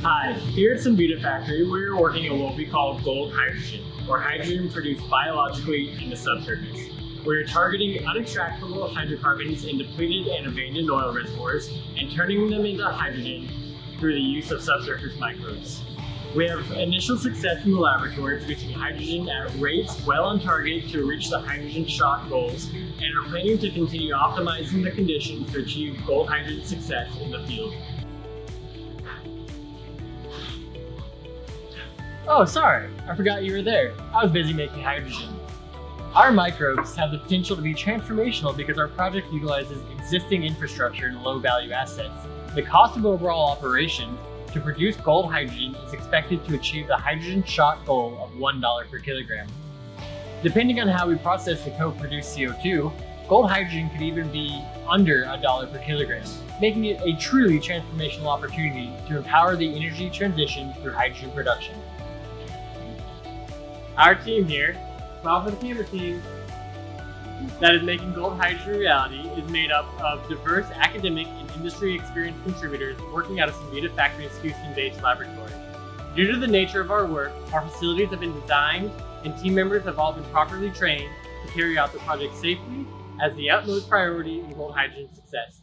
Hi, here at Cemvita factory, we're working on what we call gold hydrogen, or hydrogen produced biologically in the subsurface. We're targeting unextractable hydrocarbons in depleted and abandoned oil reservoirs and turning them into hydrogen through the use of subsurface microbes. We have initial success in the laboratory producing hydrogen at rates well on target to reach the hydrogen shot goals, and are planning to continue optimizing the conditions to achieve gold hydrogen success in the field. Oh, sorry, I forgot you were there. I was busy making hydrogen. Our microbes have the potential to be transformational because our project utilizes existing infrastructure and low-value assets. The cost of overall operations to produce gold hydrogen is expected to achieve the hydrogen shot goal of $1 per kilogram. Depending on how we process the co-produced CO2, gold hydrogen could even be under $1 per kilogram, making it a truly transformational opportunity to empower the energy transition through hydrogen production. Our team here, smile for the camera team, that is making gold hydrogen a reality is made up of diverse academic and industry experienced contributors working out of Cemvita Factory's Houston-based laboratory. Due to the nature of our work, our facilities have been designed and team members have all been properly trained to carry out the project safely as the utmost priority in gold hydrogen success.